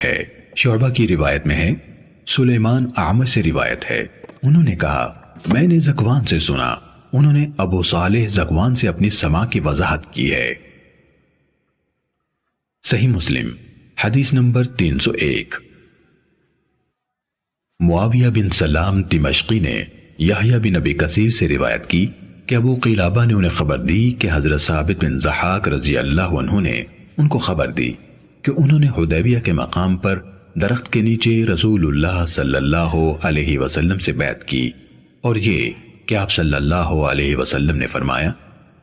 ہے۔ شعبہ کی روایت میں ہے، سلیمان اعمش سے روایت ہے، انہوں نے کہا میں نے ذکوان سے سنا، انہوں نے ابو صالح ذکوان سے اپنی سماع کی وضاحت کی ہے۔ صحیح مسلم حدیث نمبر 301۔ معاویہ بن سلام دمشقی نے یحییٰ بن ابی کثیر سے روایت کی کہ ابو قلابہ نے انہیں خبر دی کہ حضرت ثابت بن ضحاک رضی اللہ عنہ نے ان کو خبر دی کہ انہوں نے حدیبیہ کے مقام پر درخت کے نیچے رسول اللہ صلی اللہ علیہ وسلم سے بیعت کی، اور یہ کہ آپ صلی اللہ علیہ وسلم نے فرمایا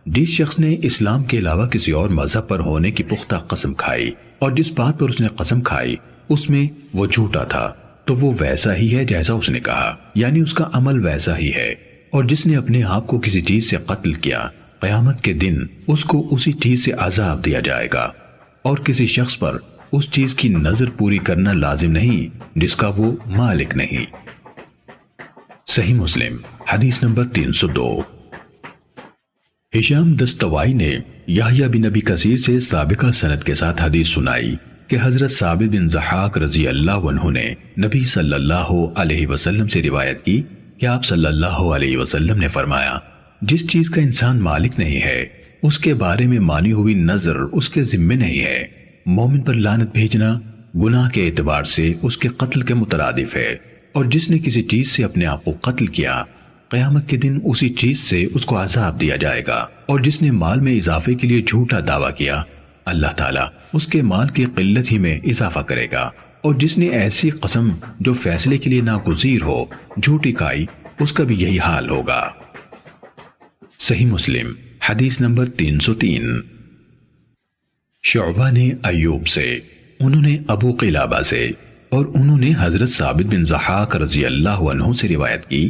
جس شخص نے اسلام کے علاوہ کسی اور مذہب پر ہونے کی پختہ قسم کھائی اور جس بات پر اس نے قسم کھائی اس میں وہ جھوٹا تھا تو وہ ویسا ہی ہے جیسا اس نے کہا، یعنی اس کا عمل ویسا ہی ہے، اور جس نے اپنے آپ کو کسی چیز سے قتل کیا قیامت کے دن اس کو اسی چیز سے عذاب دیا جائے گا، اور کسی شخص پر اس چیز کی نظر پوری کرنا لازم نہیں جس کا وہ مالک نہیں۔ صحیح مسلم حدیث نمبر 302۔ ہشام دستوائی نے یحییٰ بن ابی کثیر سے سابقہ سند کے ساتھ حدیث سنائی کہ حضرت ثابت بن ضحاک رضی اللہ عنہ نے نبی صلی اللہ علیہ وسلم سے روایت کی کہ آپ صلی اللہ علیہ وسلم نے فرمایا جس چیز کا انسان مالک نہیں ہے اس کے بارے میں مانی ہوئی نظر اس کے ذمے نہیں ہے۔ مومن پر لعنت بھیجنا گناہ کے اعتبار سے اس کے قتل کے مترادف ہے، اور جس نے کسی چیز سے اپنے آپ کو قتل کیا قیامت کے دن اسی چیز سے اس کو عذاب دیا جائے گا، اور جس نے مال میں اضافے کے لیے جھوٹا دعویٰ کیا اللہ تعالیٰ اس کے مال کی قلت ہی میں اضافہ کرے گا، اور جس نے ایسی قسم جو فیصلے کے لیے ناگزیر ہو جھوٹی کھائی اس کا بھی یہی حال ہوگا۔ صحیح مسلم حدیث نمبر 303۔ شعبہ نے ایوب سے، انہوں نے ابو قلابہ سے، اور انہوں نے حضرت ثابت بن ضحاک رضی اللہ عنہ سے روایت کی،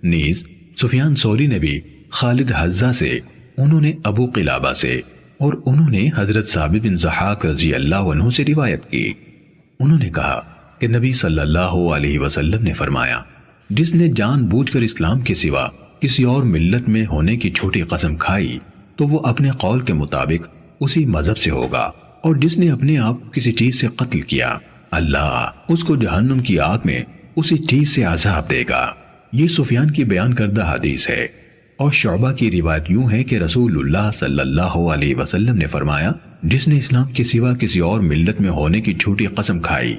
نیز سفیان ثوری نے بھی خالد حذا سے، انہوں نے ابو قلابہ سے، اور انہوں نے حضرت ثابت بن ضحاک رضی اللہ عنہ سے روایت کی، انہوں نے کہا کہ نبی صلی اللہ علیہ وسلم نے فرمایا جس نے جان بوجھ کر اسلام کے سوا کسی اور ملت میں ہونے کی جھوٹی قسم کھائی تو وہ اپنے قول کے مطابق اسی مذہب سے ہوگا، اور جس نے اپنے آپ کو کسی چیز سے قتل کیا اللہ اس کو جہنم کی آگ میں اسی چیز سے عذاب دے گا۔ یہ سفیان کی بیان کردہ حدیث ہے، اور شعبہ کی روایت یوں ہے کہ رسول اللہ صلی اللہ علیہ وسلم نے فرمایا جس نے اسلام کے سوا کسی اور ملت میں ہونے کی جھوٹی قسم کھائی،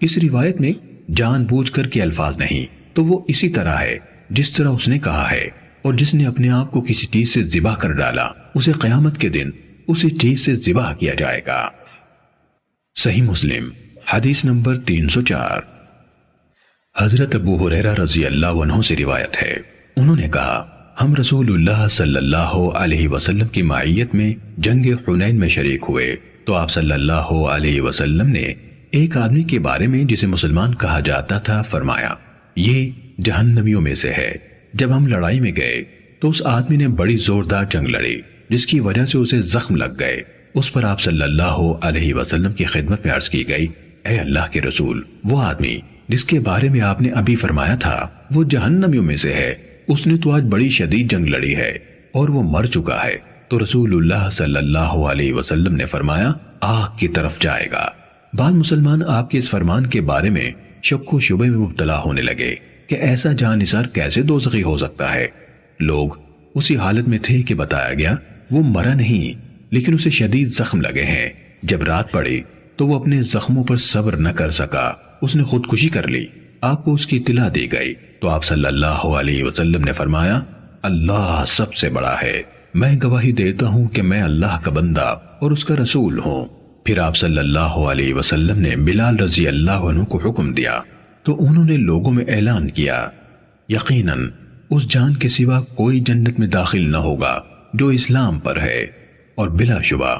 اس روایت میں جان بوجھ کر کے الفاظ نہیں تو وہ اسی طرح ہے جس طرح اس نے کہا ہے، اور جس نے اپنے آپ کو کسی چیز سے ذبح کر ڈالا اسے قیامت کے دن اسی چیز سے ذبح کیا جائے گا۔ صحیح مسلم حدیث نمبر 304۔ حضرت ابو ہریرہ رضی اللہ عنہ سے روایت ہے، انہوں نے کہا ہم رسول اللہ صلی اللہ علیہ وسلم کی معیت میں جنگ حنین میں شریک ہوئے تو آپ صلی اللہ علیہ وسلم نے ایک آدمی کے بارے میں جسے مسلمان کہا جاتا تھا فرمایا یہ جہنمیوں میں سے ہے۔ جب ہم لڑائی میں گئے تو اس آدمی نے بڑی زوردار جنگ لڑی جس کی وجہ سے اسے زخم لگ گئے۔ اس پر آپ صلی اللہ علیہ وسلم کی خدمت میں عرض کی گئی اے اللہ کے رسول، وہ آدمی جس کے بارے میں آپ نے ابھی فرمایا تھا وہ جہنمیوں میں سے ہے، اس نے تو آج بڑی شدید جنگ لڑی ہے اور وہ مر چکا ہے۔ تو رسول اللہ صلی اللہ علیہ وسلم نے فرمایا آگ کی طرف جائے گا۔ بعض مسلمان آپ کے اس فرمان کے بارے میں شک و شبہ میں مبتلا ہونے لگے کہ ایسا جاں نثار کیسے دوزخی ہو سکتا ہے۔ لوگ اسی حالت میں تھے کہ بتایا گیا وہ مرا نہیں لیکن اسے شدید زخم لگے ہیں۔ جب رات پڑی تو وہ اپنے زخموں پر صبر نہ کر سکا، اس نے خودکشی کر لی۔ آپ کو اس کی اطلاع دی گئی تو آپ صلی اللہ علیہ وسلم نے فرمایا اللہ سب سے بڑا ہے، میں گواہی دیتا ہوں کہ میں اللہ کا بندہ اور اس کا رسول ہوں۔ پھر آپ صلی اللہ علیہ وسلم نے بلال رضی اللہ عنہ کو حکم دیا تو انہوں نے لوگوں میں اعلان کیا یقیناً اس جان کے سوا کوئی جنت میں داخل نہ ہوگا جو اسلام پر ہے، اور بلا شبہ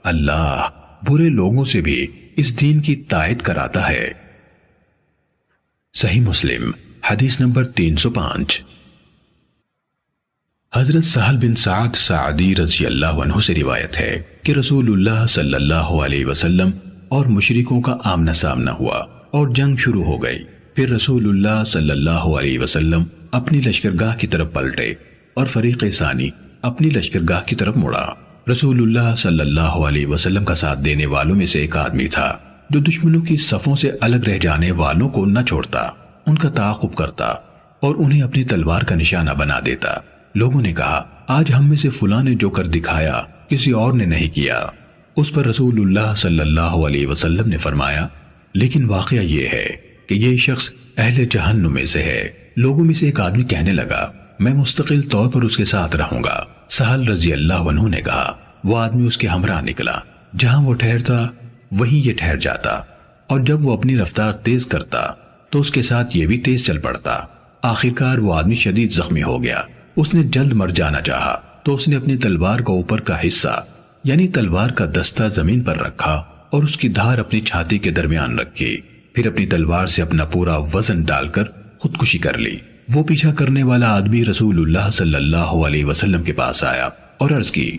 اللہ برے لوگوں سے بھی اس دین کی تائید کراتا ہے۔ صحیح مسلم حدیث نمبر 305۔ حضرت سہل بن سعد سعدی رضی اللہ عنہ سے روایت ہے کہ رسول اللہ صلی اللہ علیہ وسلم اور مشرکوں کا آمنا سامنا ہوا اور جنگ شروع ہو گئی۔ پھر رسول اللہ صلی اللہ علیہ وسلم اپنی لشکرگاہ کی طرف پلٹے اور فریق ثانی اپنی لشکرگاہ کی طرف مڑا۔ رسول اللہ صلی اللہ علیہ وسلم کا ساتھ دینے والوں میں سے ایک آدمی تھا جو دشمنوں کی صفوں سے الگ رہ جانے والوں کو نہ چھوڑتا، ان کا تعاقب کرتا اور انہیں اپنی تلوار کا نشانہ بنا دیتا۔ لوگوں نے کہا، آج ہم میں سے فلاں نے جو کر دکھایا کسی اور نے نہیں کیا۔ اس پر رسول اللہ صلی اللہ علیہ وسلم نے فرمایا، لیکن واقعہ یہ ہے کہ یہ شخص اہل جہنم میں سے ہے۔ لوگوں میں سے ایک آدمی کہنے لگا، میں مستقل طور پر اس کے ساتھ رہوں گا۔ سہل رضی اللہ عنہ نے کہا، وہ آدمی اس کے ہمراہ نکلا، جہاں وہ ٹھہرتا وہیں یہ ٹھہر جاتا، اور جب وہ اپنی رفتار تیز کرتا تو اس کے ساتھ یہ بھی تیز چل پڑتا۔ آخرکار وہ آدمی شدید زخمی ہو گیا۔ اس نے جلد مر جانا چاہا تو اس نے اپنی تلوار کا اوپر کا حصہ یعنی تلوار کا دستہ زمین پر رکھا اور اس کی دھار اپنی چھاتی کے درمیان رکھی، پھر اپنی تلوار سے اپنا پورا وزن ڈال کر خودکشی کر لی۔ وہ پیچھا کرنے والا آدمی رسول اللہ صلی اللہ علیہ وسلم کے پاس آیا اور عرض کی،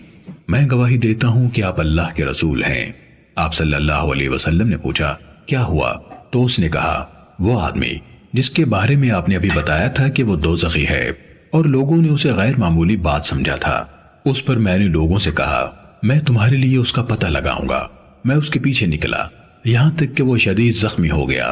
میں گواہی دیتا ہوں کہ آپ اللہ کے رسول ہیں۔ آپ صلی اللہ علیہ وسلم نے پوچھا، کیا ہوا؟ تو اس نے کہا، وہ آدمی جس کے بارے میں آپ نے ابھی بتایا تھا کہ وہ دوزخی ہے اور لوگوں نے اسے غیر معمولی بات سمجھا تھا، اس پر میں نے لوگوں سے کہا، میں تمہارے لیے اس کا پتہ لگاؤں گا۔ میں اس کے پیچھے نکلا یہاں تک کہ وہ شدید زخمی ہو گیا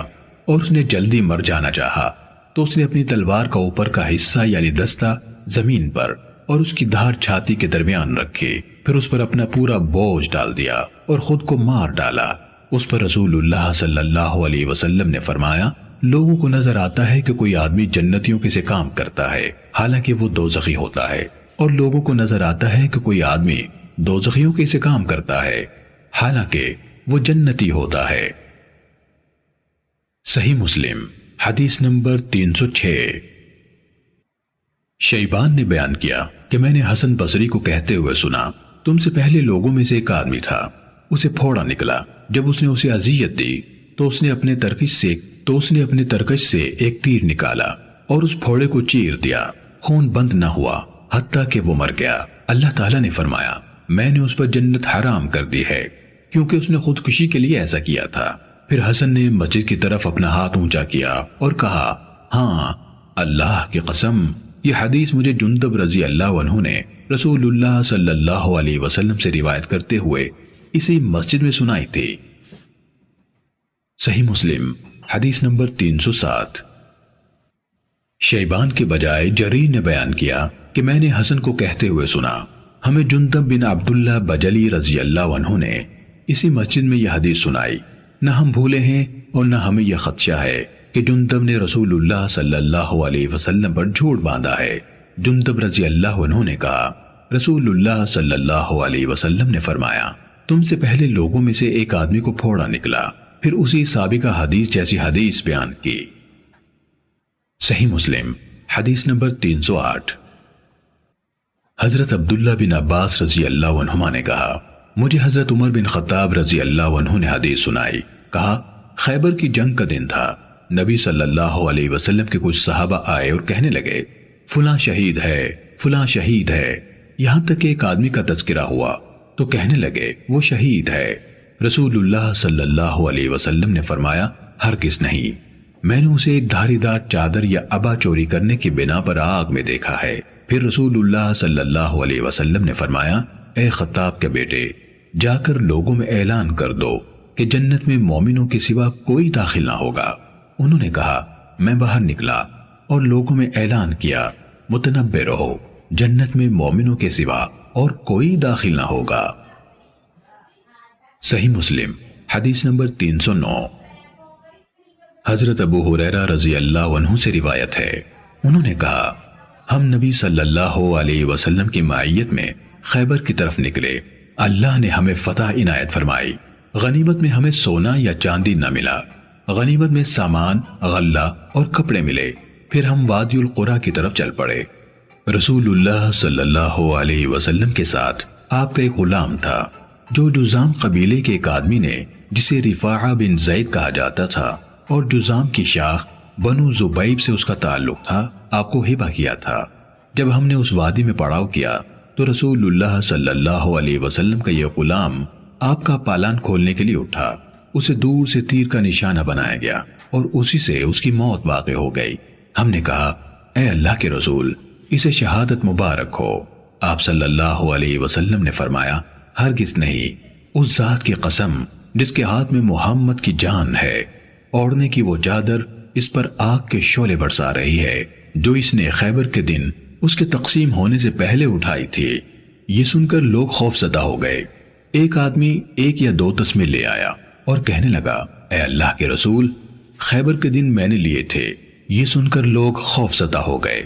اور اس نے جلدی مر جانا چاہا تو اس نے اپنی تلوار کا اوپر کا حصہ یعنی دستہ زمین پر اور اس کی دھار چھاتی کے درمیان رکھی، پھر اس پر اپنا پورا بوجھ ڈال دیا اور خود کو مار ڈالا۔ اس پر رسول اللہ صلی اللہ علیہ وسلم نے فرمایا، لوگوں کو نظر آتا ہے کہ کوئی آدمی جنتیوں کے سے کام کرتا ہے حالانکہ وہ دوزخی ہوتا ہے، اور لوگوں کو نظر آتا ہے کہ کوئی آدمی دوزخیوں کے سے کام کرتا ہے حالانکہ وہ جنتی ہوتا ہے۔ صحیح مسلم حدیث نمبر 306۔ شیبان نے بیان کیا کہ میں نے حسن بصری کو کہتے ہوئے سنا، تم سے پہلے لوگوں میں سے ایک آدمی تھا، اسے پھوڑا نکلا، جب اس نے اسے اذیت دی تو اس نے اپنے ترکش سے ایک تیر نکالا اور اس پھوڑے کو چیر دیا، خون بند نہ ہوا حتیٰ کہ وہ مر گیا۔ اللہ تعالیٰ نے فرمایا، میں نے اس پر جنت حرام کر دی ہے کیونکہ اس نے خودکشی کے لیے ایسا کیا تھا۔ پھر حسن نے مسجد کی طرف اپنا ہاتھ اونچا کیا اور کہا، ہاں اللہ کی قسم، یہ حدیث مجھے جندب رضی اللہ عنہ نے رسول اللہ صلی اللہ علیہ وسلم سے روایت کرتے ہوئے اسی مسجد میں سنائی تھی۔ صحیح مسلم حدیث نمبر 307۔ شیبان کے بجائے جریر نے بیان کیا کہ میں نے حسن کو کہتے ہوئے سنا، ہمیں جندب بن عبداللہ بجلی رضی اللہ عنہ نے اسی مسجد میں یہ حدیث سنائی۔ نہ ہم بھولے ہیں اور نہ ہمیں یہ خدشہ ہے کہ جندب نے رسول اللہ صلی اللہ علیہ وسلم پر جھوٹ باندھا ہے۔ جندب رضی اللہ عنہ نے کہا، رسول اللہ صلی اللہ علیہ وسلم نے فرمایا، تم سے پہلے لوگوں میں سے ایک آدمی کو پھوڑا نکلا، پھر اسی سابقہ حدیث جیسی حدیث بیان کی۔ صحیح مسلم حدیث نمبر 308۔ حضرت عبداللہ بن عباس رضی اللہ عنہما نے کہا، مجھے حضرت عمر بن خطاب رضی اللہ عنہ نے حدیث سنائی، کہا، خیبر کی جنگ کا دن تھا، نبی صلی اللہ علیہ وسلم کے کچھ صحابہ آئے اور کہنے لگے، فلاں شہید ہے، فلاں شہید ہے، یہاں تک کہ ایک آدمی کا تذکرہ ہوا تو کہنے لگے وہ شہید ہے۔ رسول اللہ صلی اللہ علیہ وسلم نے فرمایا، ہرگز نہیں، میں نے اسے ایک دھاری دار چادر یا عبا چوری کرنے کی بنا پر آگ میں دیکھا ہے۔ پھر رسول اللہ صلی اللہ علیہ وسلم نے فرمایا، اے خطاب کے بیٹے، جا کر لوگوں میں اعلان کر دو کہ جنت میں مومنوں کے سوا کوئی داخل نہ ہوگا۔ انہوں نے کہا، میں باہر نکلا اور لوگوں میں اعلان کیا، متنبہ رہو، جنت میں مومنوں کے سوا اور کوئی داخل نہ ہوگا۔ صحیح مسلم حدیث نمبر 309۔ حضرت ابو ہریرہ رضی اللہ عنہ سے روایت ہے، انہوں نے کہا، ہم نبی صلی اللہ علیہ وسلم کی معیت میں خیبر کی طرف نکلے، اللہ نے ہمیں فتح عنایت فرمائی، غنیمت میں ہمیں سونا یا چاندی نہ ملا، غنیمت میں سامان، غلہ اور کپڑے ملے، پھر ہم وادی القریٰ کی طرف چل پڑے۔ رسول اللہ صلی اللہ علیہ وسلم کے ساتھ آپ کا ایک غلام تھا جو جزام قبیلے کے ایک آدمی نے، جسے رفاعہ بن زید کہا جاتا تھا اور جزام کی شاخ بنو زبیب سے اس کا تعلق تھا، آپ کو ہبہ کیا تھا۔ جب ہم نے اس وادی میں پڑاؤ کیا تو رسول اللہ صلی اللہ علیہ وسلم کا یہ غلام آپ کا پالان کھولنے کے لیے اٹھا، اسے دور سے تیر کا نشانہ بنایا گیا اور اسی سے اس کی موت واقع ہو گئی۔ ہم نے کہا، اے اللہ کے رسول، اسے شہادت مبارک ہو۔ آپ صلی اللہ علیہ وسلم نے فرمایا، ہرگز نہیں، اس ذات کی قسم جس کے ہاتھ میں محمد کی جان ہے، اوڑھنے کی وہ چادر اس پر آگ کے شعلے برسا رہی ہے جو اس نے خیبر کے دن اس کے تقسیم ہونے سے پہلے اٹھائی تھی۔ یہ سن کر لوگ خوف زدہ ہو گئے۔ ایک آدمی 1 یا 2 تسمے لے آیا اور کہنے لگا، اے اللہ کے رسول، خیبر کے دن میں نے لیے تھے۔ یہ سن کر لوگ خوف زدہ ہو گئے۔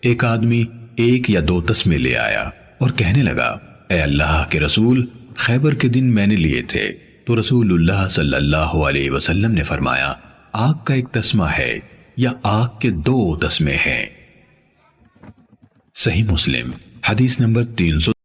ایک آدمی 1 یا 2 تسمے لے آیا اور کہنے لگا، اے اللہ کے رسول، خیبر کے دن میں نے لیے تھے۔ تو رسول اللہ صلی اللہ علیہ وسلم نے فرمایا، آگ کا 1 تسمہ ہے یا آگ کے 2 تسمے ہیں۔ صحیح مسلم حدیث نمبر 300